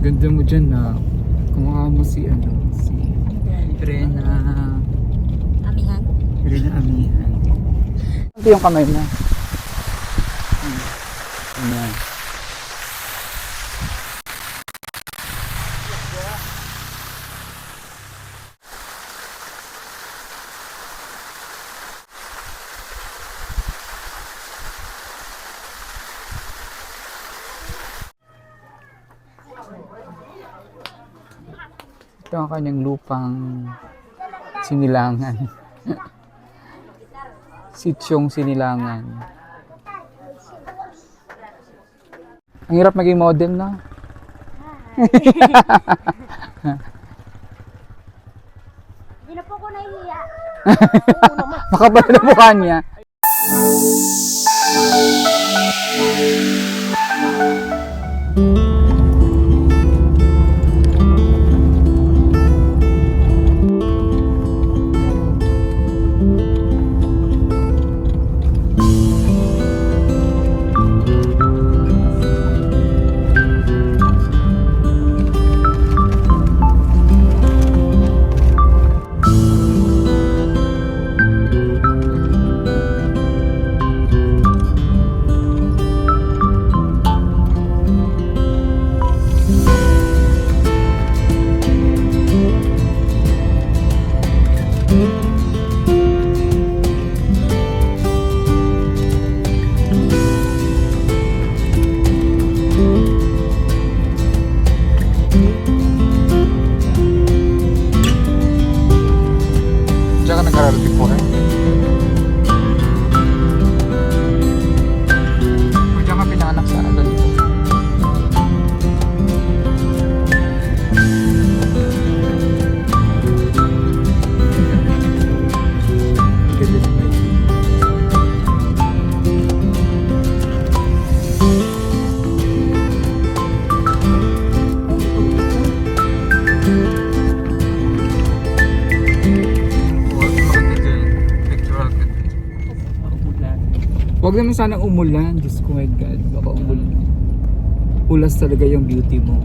Ganda mo dyan na. Kumukha mo si Rena. Amihan? Rena Amihan. Ito yung kamay mo. Ayan. Ito ang kanyang lupang Sinilangan. Sitsyong Sinilangan. Ang hirap maging model, no? Hindi na po ko nahihiya. Makapal na mukha niya. Diyan ka nag-aral before? O diyan ka pinanganak sa ano dito? Ganda naman. Huwag naman sanang umulan. Diyos ko, my God. Baka umulan. Pulas talaga yung beauty mo.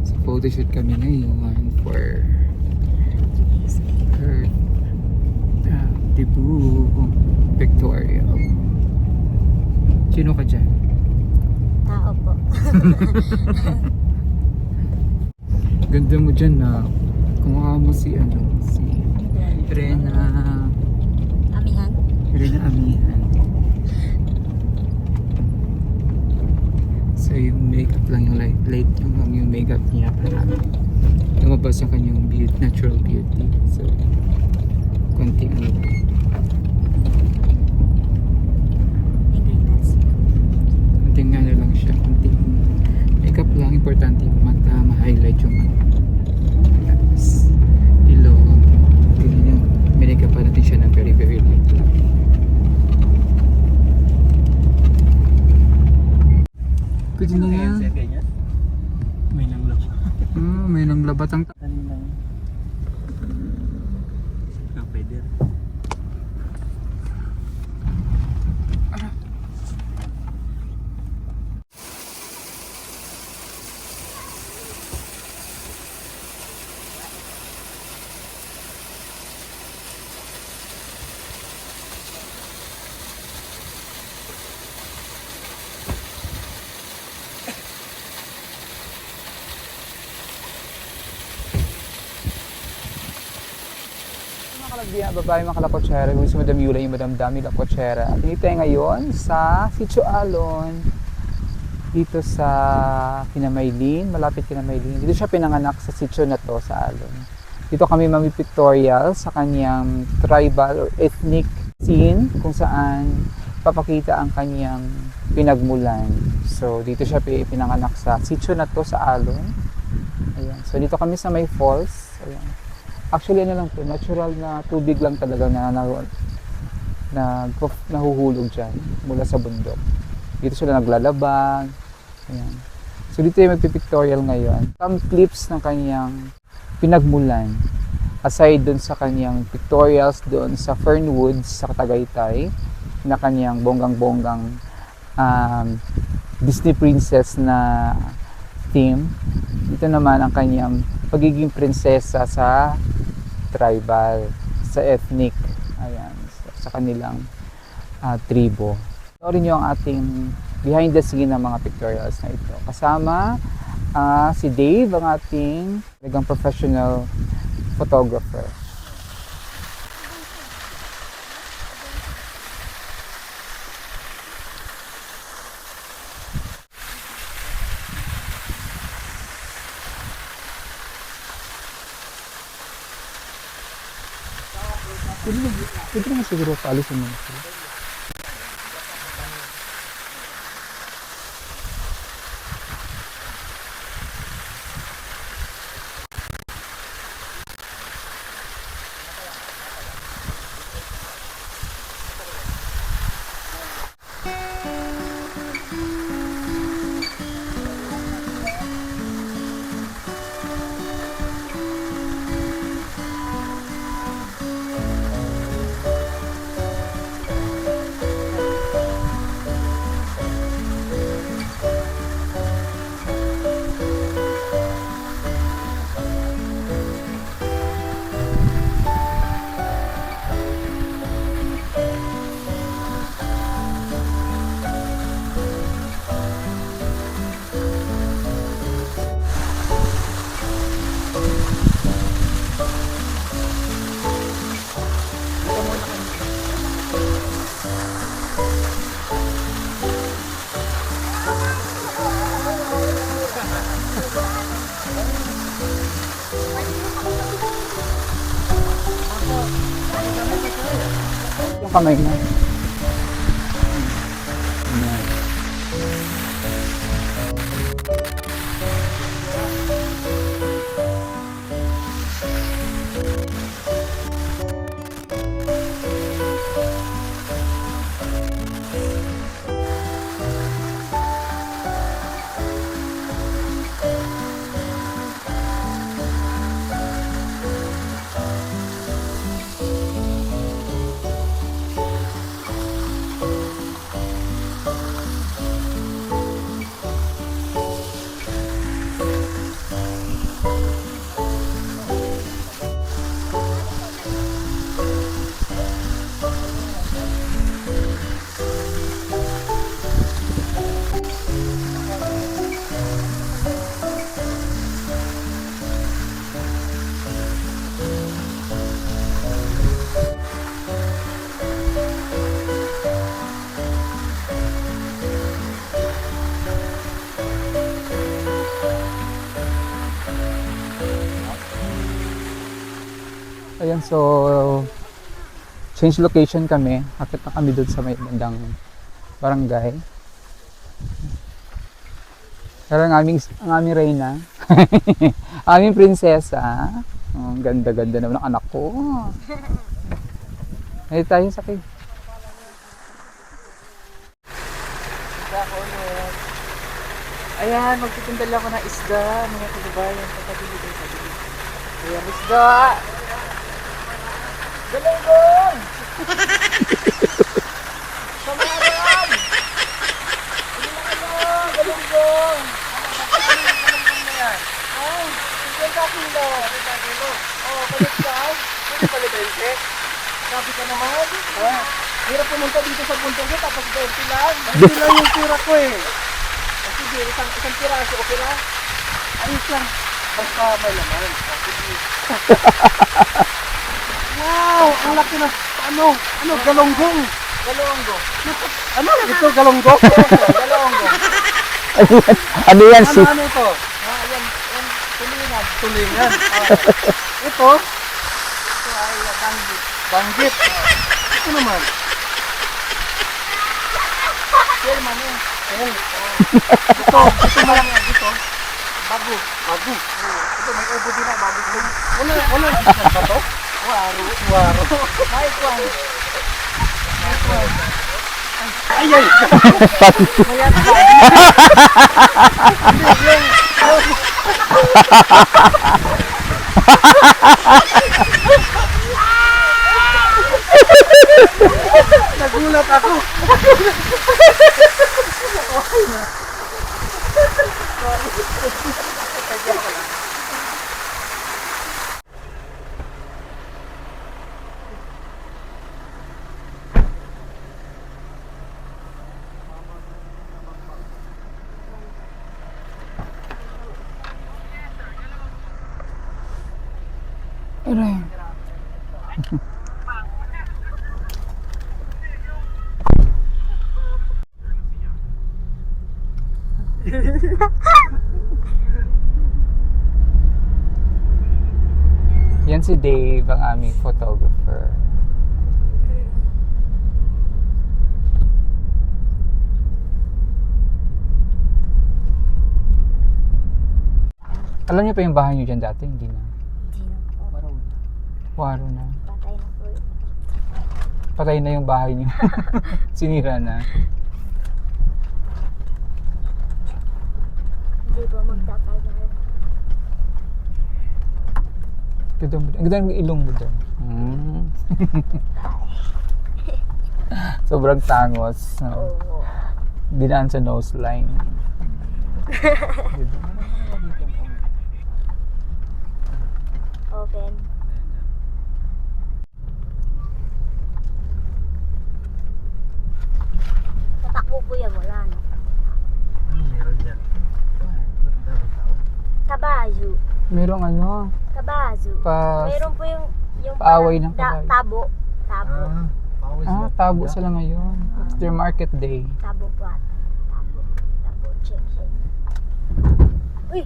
So, photoshoot kami ngayon for her debut pictorial. Sino ka dyan? Tao po. Ganda mo dyan na. Kumukha mo si Rena. Amihan? Rena Amihan. So yung makeup lang yung light yung makeup niya para lumabas ang kanyang beauty, natural beauty. So konting ano lang. May glitters. Konting ano lang siya. Konting makeup lang. Importante yung mata. Ma-highlight yung mata. Tapos ilong. Ganyan yung makeup pa natin siya ng very very light lang. Kasi niya. May nanglap. May nanglabatang Kaninang pwede. Kalagyan, babae mga kalakotsera, si Madam Yula yung Madam Dami Lakotsera. At dito tayo ngayon sa Sitio Alon, dito sa Kinamaylin, malapit Kinamaylin. Dito siya pinanganak sa sitio na to sa Alon. Dito kami mami-pictorial sa kanyang tribal or ethnic scene kung saan papakita ang kanyang pinagmulan. So dito siya pinanganak sa sitio na to sa Alon. Ayan. So dito kami sa may falls. Ayan. Actually ano lang to, natural na tubig lang talaga na nahuhulog dyan mula sa bundok. Dito sila naglalabang. Ayan. So dito yung magpipictorial ngayon. Some clips ng kanyang pinagmulan. Aside dun sa kanyang pictorials doon sa Fernwoods sa Tagaytay na kanyang bonggang-bonggang Disney princess na theme. Dito naman ang kanyang pagiging prinsesa sa tribal, sa ethnic, ayan, sa kanilang tribo. Panoorin nyo ang ating behind the scene ng mga pictorials na ito. Kasama si Dave, ang ating talagang professional photographer. Pwede naman siguro paalisin mo ito. Yung kamay na. Ayan. Ayan, so change location kami. Akit na kami doon sa may bandang barangay. Pero ang aming reyna, aming prinsesa. Oh, ang ganda-ganda naman ng anak ko. Ay tayo sa kay. Ayan, magtitindal ako ng isda. Mga kababayan, kapatid sa gilid. Ayan, isda! Galunggong! Samaran! Hindi na kayo! Galunggong! Galunggong na yan? Oh, 50 kilo. 50 kilo? Oh, palit-saan? Hindi palit-palit? Sabi ka naman? Ah, hirap pumunta dito sa punto ko, tapos 20 lang. 20 lang yung tira ko eh. Sige, isang piraso, okay lang? Ayos lang. Basta may laman. Wow! Ang laki na, galonggong. Galonggong. Ano? Ito, galonggong? Galonggong. Ano yan, sis? Ano ito? Yan, tulingan. Tulingan. Ito? Ito ay banggit. Banggit. Ito naman. Yan man eh. Ito malaki dito. Bago. Ito may ubo din na bago. Wala isang ba to? Waro. Ay, kwan. Ay. Mayat ba? Nagulat ako. Aray. Yan si Dave, ang aming photographer. Alam niyo pa yung bahay niyo dyan dati? Hindi na. Hindi na po. Waro na. Patay na po. Patay na yung bahay niyo. Sinira na. Hindi po magtatagal. Ang ganda ng ilong mo doon. Sobrang tangos. Oo. Dinaan sa nose line. Diba? Open. Tatakbo po yan, wala no? Ano meron dyan? Kabayo. Merong ano, Kabayo. Meron po yung paaway ng parang kabayo. Tabo. Tabo. Pawis na. Tabo sila ngayon. It's their market day. Tabo po ata. Tabo. Tabo. Check. Uy!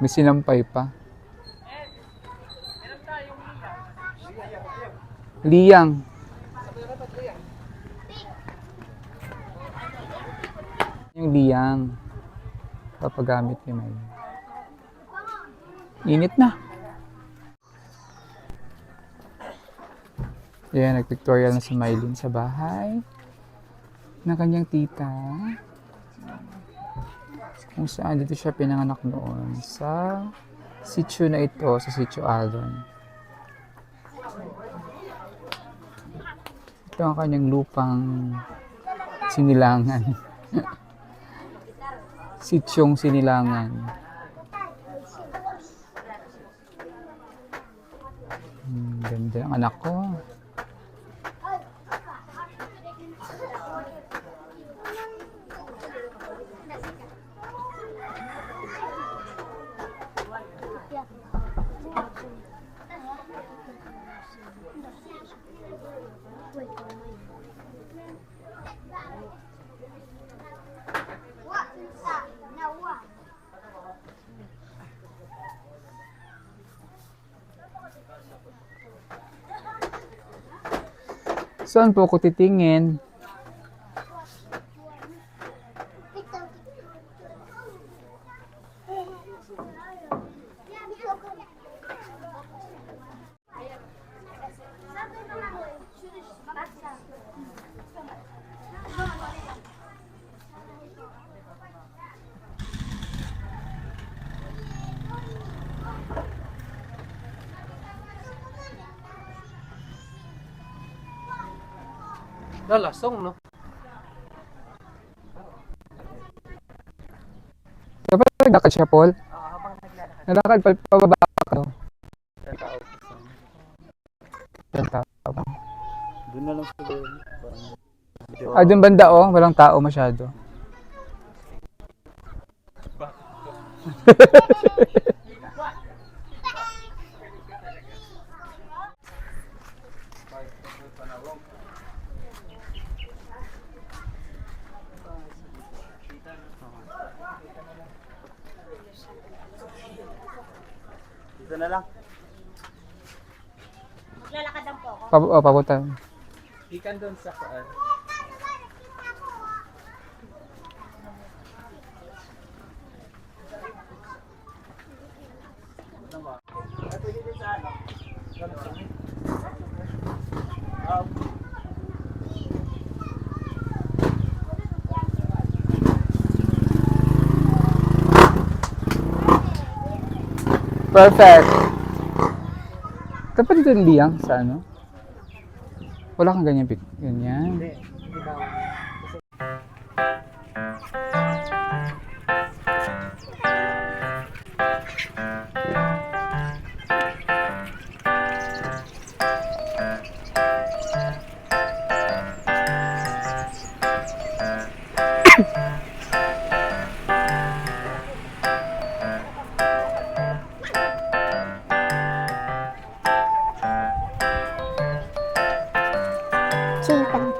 May sinampay pa. Liyang. Yung liyang. Papagamit ni May. Init na. Yan, nag-pictorial na si Mylene sa bahay ng kanyang tita. Kung saan dito siya pinanganak noon sa sitio na ito, sa Sitio Alon. Ito ang kanyang lupang Sinilangan. Sityong Sinilangan. Ganda ng anak ko. Saan po ko titingin? Lalasong, no? Dapat naglakad siya, Paul? Nalakad pa pababa ka. Doon na lang siguro. Doon banda oh, walang tao masyado. Ito na lang. Maglalakad lang po ako. Papunta. Ikan doon sa kaan. Pwede din sa ano? Perfect. Dapat dito hindi yan sa ano? Wala kang ganyan. Ganyan. Hindi. Hindi ba? Chill ka lang.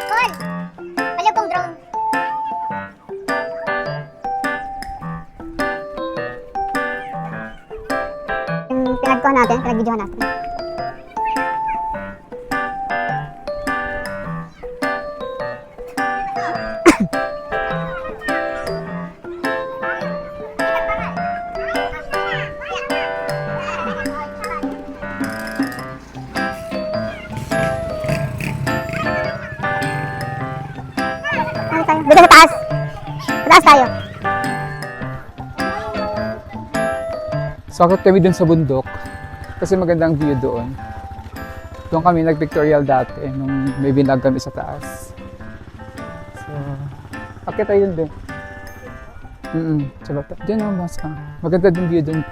Paul! Pala pong drone. Yung pinag-kuhan natin, pinag-videohan natin. Ano tayo? Dito sa taas. Sa taas tayo. So akit kami dun sa bundok. Kasi magandang view doon. Doon kami nag-pictorial dati nung may binag kami sa taas. So, akit tayo dun. Sa baba. Diyan ang mas maganda din view dun.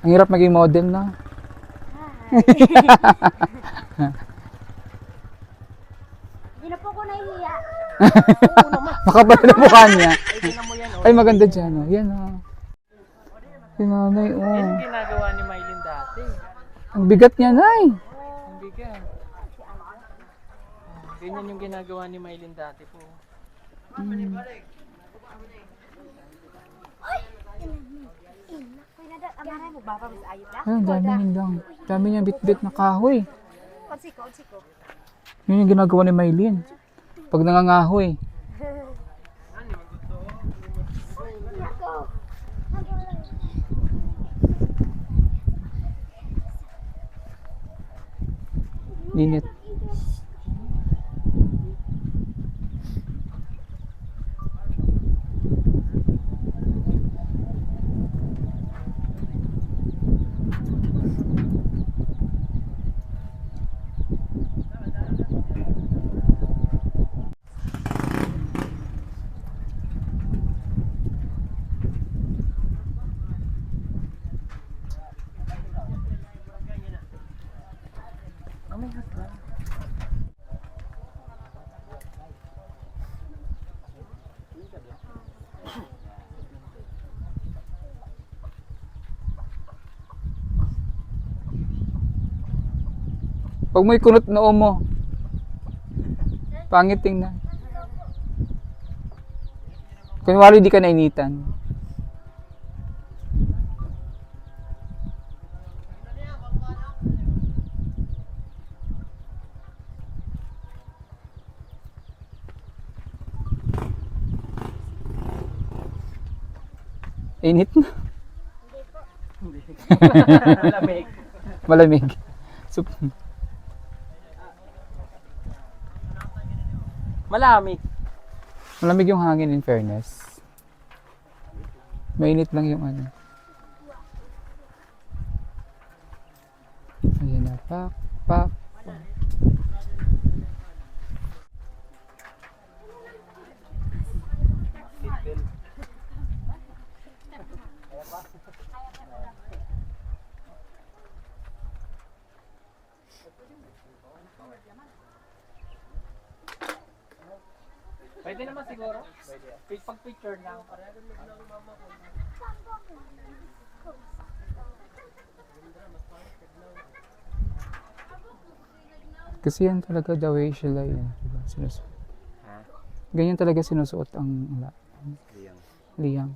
Ang hirap maging model na. Hindi na po ko nahihiya. Makapal na mukha niya. Ay, tinan mo yan. Ay, maganda dyan. Oh. Yan oh. Yung nanay, Yan oh. yung ginagawa ni Mylene dati. Ang bigat niya, nay. Ang bigat. Ganyan yung ginagawa ni Mylene dati po. Amaray mo ba sa ayot na? Ay, ang dami niyan lang. Dami niya bit-bit na kahoy. Otsiko. Yun yung ginagawa ni Mylene. Pag nangangahoy. Init. Pag may kunot na mo, pangit tingnan. Kunwari di ka nainitan. Init na. Malamig. Malamig. So, Malamig. malamig yung hangin in fairness. Mainit lang yung ano. Ayan na. Pak. Pwede naman siguro. Pag-picture lang. Kasi yan talaga the way sila yun. Diba? Sinusuot. Ganyan talaga sinusuot ang liyang.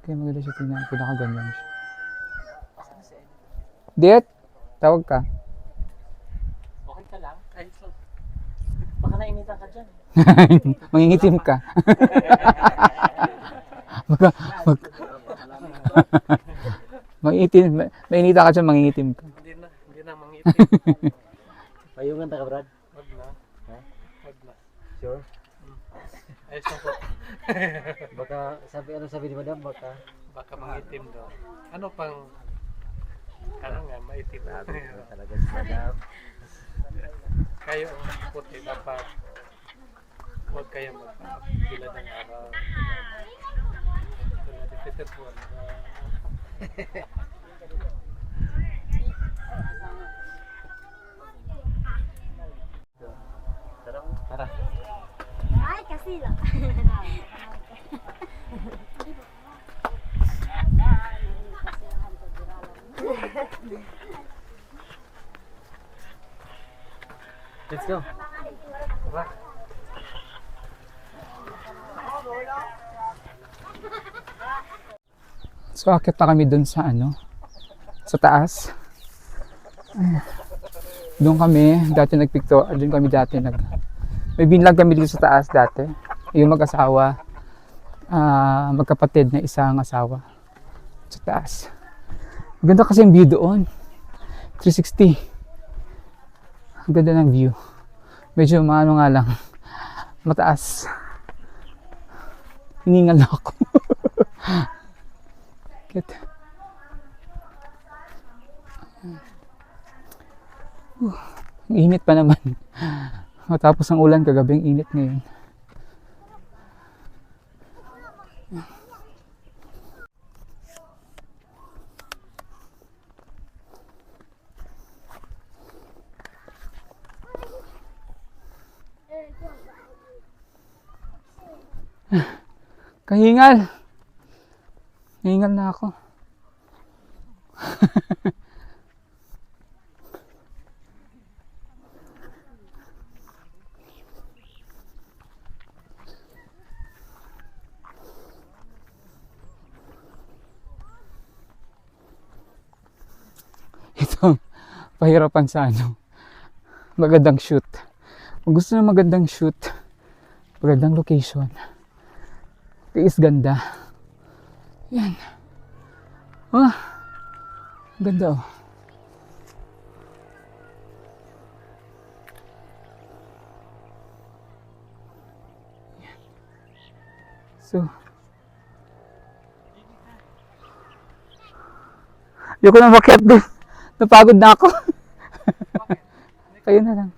Kaya maganda siya tingnan. Pinakaganda siya. Diet, tawag ka. Okay ka lang? Kahit lang. Baka nainitan ka dyan. Mangingitim ka. Mangingitim, mainita ka dyan, mangingitim ka. Hindi na mangitin. Payungan ta ka, Brad? Wag na. Ha? Wag na. Sure? Ayos lang po. Baka sabi ni Madam, baka Baka mangitim daw. Ano pang... Ano nga, maitim. talaga si Madam. Kayo ang puti dapat. Huwag kayo magpapila ng araw. Tulad ni Peter Paul. Tara. Ay, kasi lang. Let's go. Tara. So, akit na kami dun sa sa taas. Doon kami, dati doon kami dati may binlog kami dito sa taas dati. Yung mag-asawa, magkapatid na isang asawa sa taas. Maganda kasi yung view doon. 360. Ang ganda ng view. Medyo maano nga lang, mataas. Hiningal na ako. Cute. Ang init pa naman. Matapos ang ulan kagabi, ang init ngayon. Kahingal. Nahingal na ako. Ito, pahirapan sa magandang shoot. Kung gusto na magandang shoot, magandang location, tiis ganda. Yan. Oh, ganda oh. So, ayoko na makiat doon. Napagod na ako. Kayo na lang.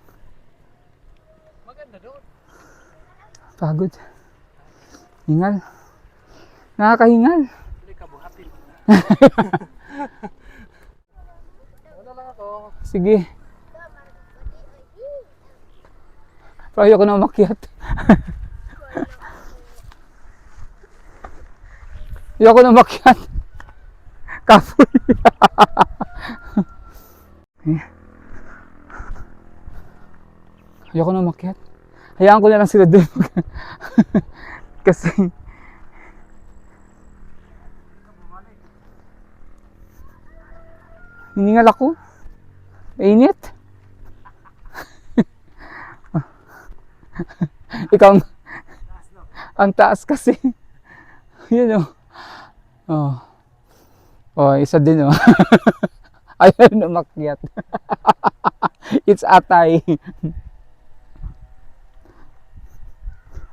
Maganda doon. Pagod. Hingal. Nakakahingal. Hindi ka buhatin. Wala lang ako. Sige. Pero ayoko na umakyat. Ayoko na umakyat. Kapoy. Ayoko na umakyat. Hayaan ko na lang sila doon. Kasi hiningal ako. Mainit. Ikaw ang taas kasi. Yun oh. Oh. Oh, isa din oh. Ayaw na umakyat. It's atay.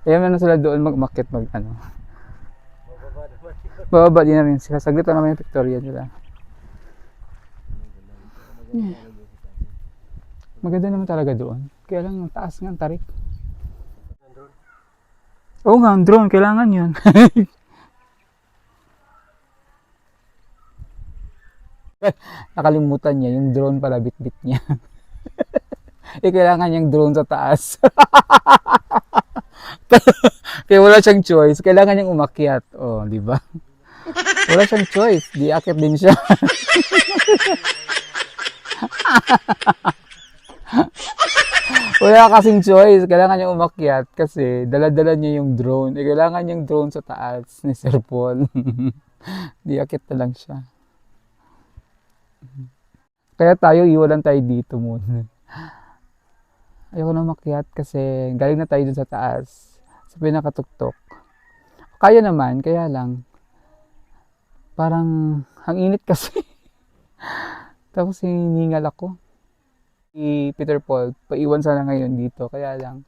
Ayaw na sila doon mag-umakyat Bababa din namin sila. Saglit na naman yung pictorial nila. Yeah. Maganda naman talaga doon. Kaya lang ang taas nga ang tarik. Oo nga, ang drone. Kailangan yun. Nakalimutan niya. Yung drone pala bit-bit niya. Kailangan niyang drone sa taas. Kaya wala siyang choice. Kailangan niyang umakyat. Oh, di ba? Wala siyang choice. Di akit din siya. Wala kasing choice. Kailangan niya umakyat kasi dala-dala niya yung drone. Kailangan yung drone sa taas ni Sir Paul. Di akit na lang siya. Kaya tayo, iwalan tayo dito muna. Ayoko na umakyat kasi galing na tayo dun sa taas. Sa pinakatuktok. Kaya naman, kaya lang. Parang, ang init kasi. Tapos hiningal ako. Si Peter Paul, paiwan sana ngayon dito. Kaya lang,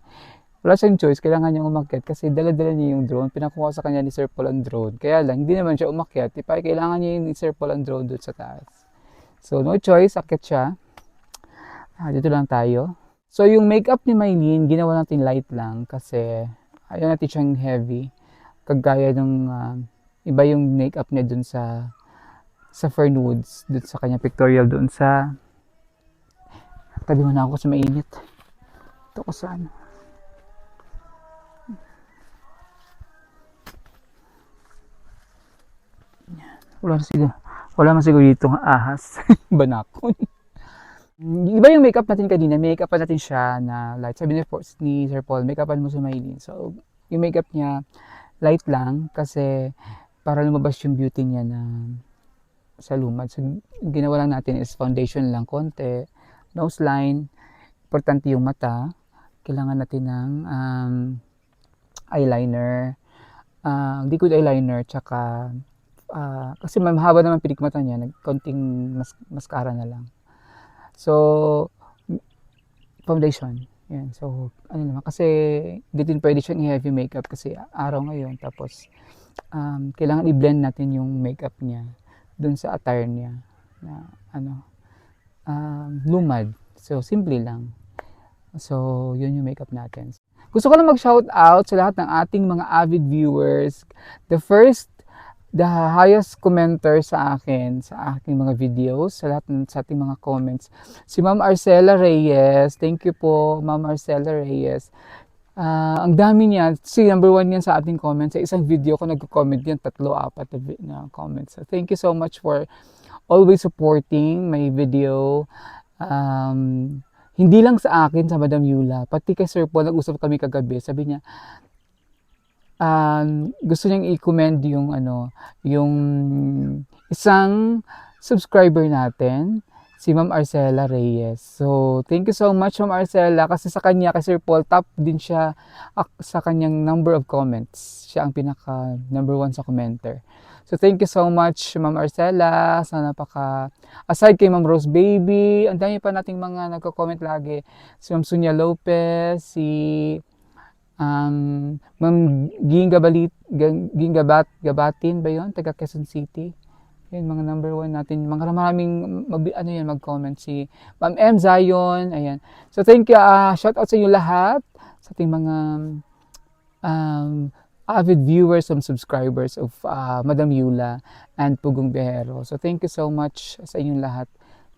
wala siyang choice. Kailangan niyang umakyat kasi dala-dala niya yung drone. Pinakuha sa kanya ni Sir Paul ang drone. Kaya lang, hindi naman siya umakyat. Kailangan niya yung ni Sir Paul ang drone doon sa taas. So, no choice. Akyat siya. Dito lang tayo. So, yung makeup ni Maylene, ginawa natin light lang kasi ayaw natin siyang heavy. Kagaya ng iba yung makeup niya dun sa Fernwoods, dun sa kanya pictorial dun sa tabi mo na ako sa mainit. Ito ko sa ano. Wala man siguro dito ng ahas. Banakon. Iba yung makeup natin kanina. Make-upan natin siya na light. Sabi ni Sir Paul, make-upan mo sa Maylene. So, yung makeup niya, light lang kasi para lumabas yung beauty niya na sa lumad. So, ginawa lang natin is foundation lang konti, nose line, importante yung mata. Kailangan natin ng eyeliner, liquid eyeliner, tsaka kasi mahaba naman pilik mata niya, konting mascara na lang. So, foundation. Yan. So, ano naman, kasi hindi din pwede siyang heavy makeup kasi araw ngayon. Tapos, kailangan i-blend natin yung makeup niya dun sa attire niya na, lumad. So, simple lang. So, yun yung makeup natin. Gusto ko lang mag-shout out sa lahat ng ating mga avid viewers. The highest commenter sa akin, sa aking mga videos, sa lahat sa ating mga comments. Si Ma'am Arcela Reyes. Thank you po, Ma'am Arcela Reyes. Ang dami niya. Number 1 yan sa ating comments. Sa isang video ko nagko-comment yan, 3-4 na comments. So, thank you so much for always supporting my video. Hindi lang sa akin, sa Madam Yula. Pati kay Sir Paul, nag-usap kami kagabi. Sabi niya, gusto niyang i-commend yung isang subscriber natin, si Ma'am Arcela Reyes. So, thank you so much, Ma'am Arcela, kasi sa kanya, kay Sir Paul, top din siya sa kanyang number of comments. Siya ang pinaka number 1 sa commenter. So, thank you so much, Ma'am Arcela. Sana aside kay Ma'am Rose Baby, ang dami pa nating mga nagko-comment lagi. Si Ma'am Sunya Lopez, si Ma'am Gabatin ba yun? Taga Quezon City. Yun, mga number 1 natin. Mga maraming mag-comment. Si Ma'am M. Zion. Ayan. So, thank you. Shout out sa inyo lahat. Sa ating mga avid viewers and subscribers of Madam Yula and Pugong Bihero. So, thank you so much sa inyong lahat.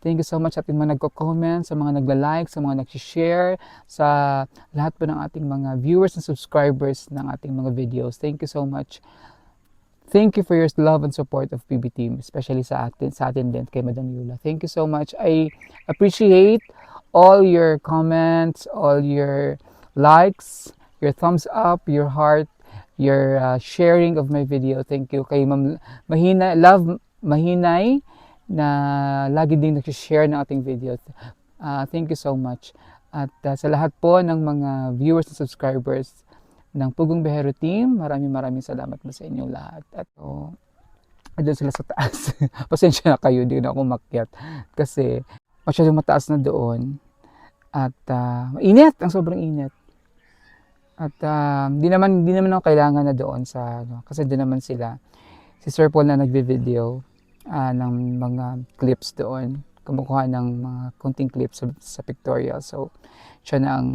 Thank you so much sa ating mga nagko-comment, sa mga nagla-like, sa mga nag-share, sa lahat po ng ating mga viewers and subscribers ng ating mga videos. Thank you so much. Thank you for your love and support of PB Team, especially sa atin din kay Madam Yula. Thank you so much. I appreciate all your comments, all your likes, your thumbs up, your heart, your sharing of my video. Thank you kay Ma'am Mahinay, na lagi din nag-share ng ating video. Thank you so much. At sa lahat po ng mga viewers and subscribers ng Pugong Bihero Team, maraming salamat po sa inyong lahat. At doon sila sa taas. Pasensya na kayo, di na ako makyat. Kasi masyadong mataas na doon. At mainit, ang sobrang init. At di naman ako kailangan na doon kasi doon naman sila. Si Sir Paul na nagbe-video ng mga clips doon. Kumukuha ng mga konting clips sa pictorial. So, siya na ang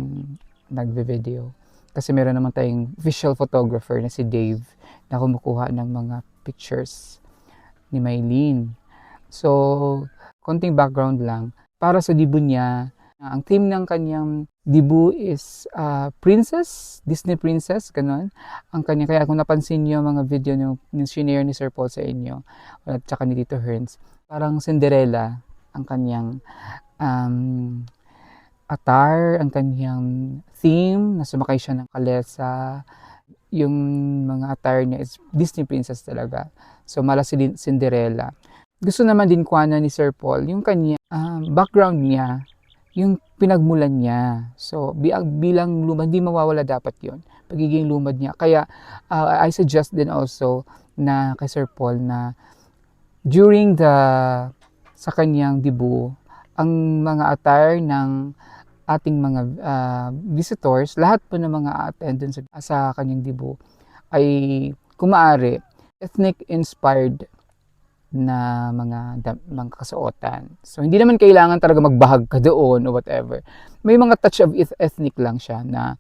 nagbe-video. Kasi meron naman tayong official photographer na si Dave na kumukuha ng mga pictures ni Maylene. So, konting background lang. Para sa debut niya, ang theme ng kanyang debut is princess, Disney princess, ganun. Kaya kung napansin niyo mga video ni shinare ni Sir Paul sa inyo, at saka ni Tito Herns, parang Cinderella ang kanyang attire, ang kanyang theme, na sumakay siya ng kalesa. Yung mga attire niya is Disney princess talaga. So, mala si Cinderella. Gusto naman din kuha ni Sir Paul yung kanya background niya, yung pinagmulan niya. So, bilang lumad, hindi mawawala dapat yon pagiging lumad niya. Kaya, I suggest din also na kay Sir Paul na during sa kanyang debut, ang mga attire ng ating mga visitors, lahat po ng mga attendants sa kanyang debut ay kung maaari, ethnic-inspired na mga kasuotan. So, hindi naman kailangan talaga magbahag ka doon o whatever. May mga touch of ethnic lang siya na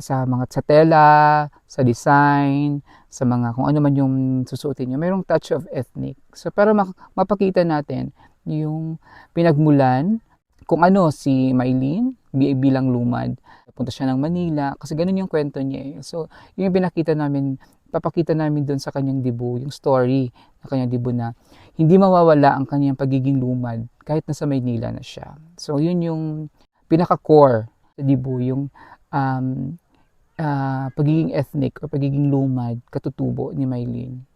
sa tela, sa design, sa mga kung ano man yung susuotin niyo, mayroong touch of ethnic. So, para mapakita natin yung pinagmulan, kung ano si Maylene, bilang lumad. Punta siya ng Manila, kasi ganun yung kwento niya eh. So, yung papakita namin doon sa kanyang debut, yung story ng kanyang debut na hindi mawawala ang kanyang pagiging lumad kahit nasa Maynila na siya. So, yun yung pinaka-core sa debut, yung pagiging ethnic o pagiging lumad, katutubo ni Maylene.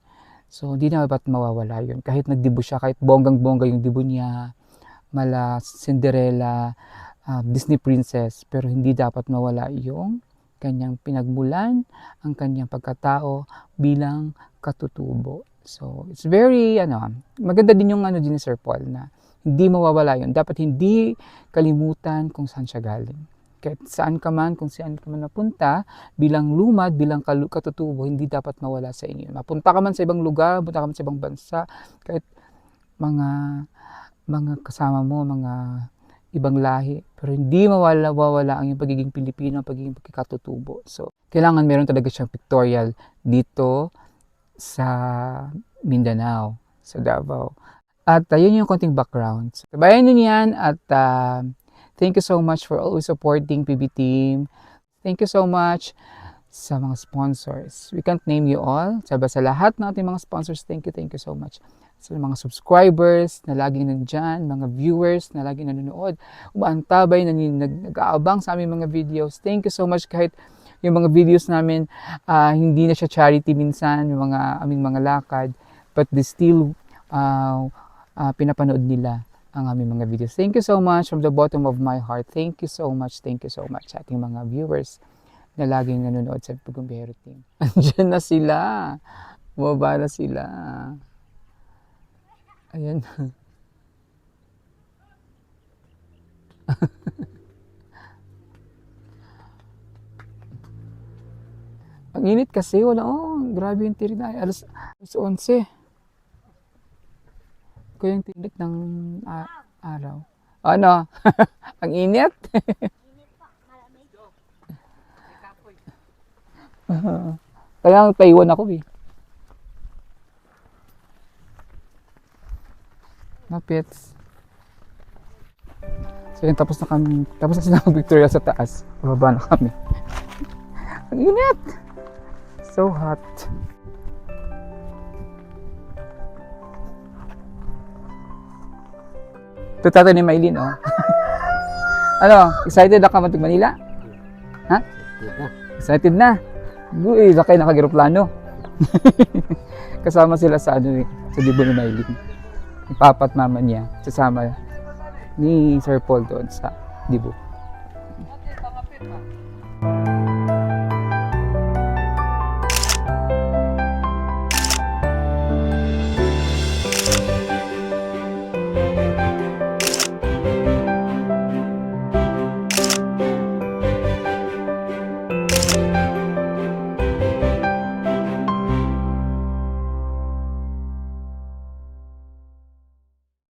So, hindi na ba't mawawala yun. Kahit nag-debut siya, kahit bonggang-bongga yung debut niya, mala Cinderella, Disney princess, pero hindi dapat mawala yung kanyang pinagmulan, ang kanyang pagkatao bilang katutubo. So, it's very, maganda din yung din ni Sir Paul na hindi mawawala yun. Dapat hindi kalimutan kung saan siya galing. Kahit saan ka man, kung saan ka man napunta, bilang lumad, bilang katutubo, hindi dapat mawala sa inyo. Mapunta ka man sa ibang lugar, punta ka man sa ibang bansa, kahit mga kasama mo, mga ibang lahi, pero hindi mawawala ang yung pagiging Pilipino, ang pagiging katutubo. So, kailangan meron talaga siyang pictorial dito sa Mindanao, sa Davao. At yun yung konting background. So, tabayan nyo yan at thank you so much for always supporting PB Team. Thank you so much sa mga sponsors. We can't name you all. Sa lahat ng ating mga sponsors, thank you so much. Sa mga subscribers na laging nandyan, mga viewers na laging nanonood, umaantabay na nag-aabang sa aming mga videos. Thank you so much kahit yung mga videos namin, hindi na siya charity minsan, yung aming mga lakad, but they still pinapanood nila ang aming mga videos. Thank you so much from the bottom of my heart. Thank you so much sa ating mga viewers na laging nanonood sa Pugumbero Team. Andiyan na sila. Bumaba na sila. Ayan. Ang init kasi, grabe yung tirik na. Alas 11. Ito yung tirik ng araw. Ano? Ang init? Kaya Taiwan ako eh. Napits. So yun, tapos na sila mag-Victoria sa taas. Bababa na kami. Ang init! So hot. Ito tato ni Maylene, oh. Ano, excited na ka mag Manila? Ha? Excited na? Uy, lakay nakagiroplano. Kasama sila sa debut ni Maylene. Ni Papa at Mama niya, sasama ni Sir Paul doon sa debut.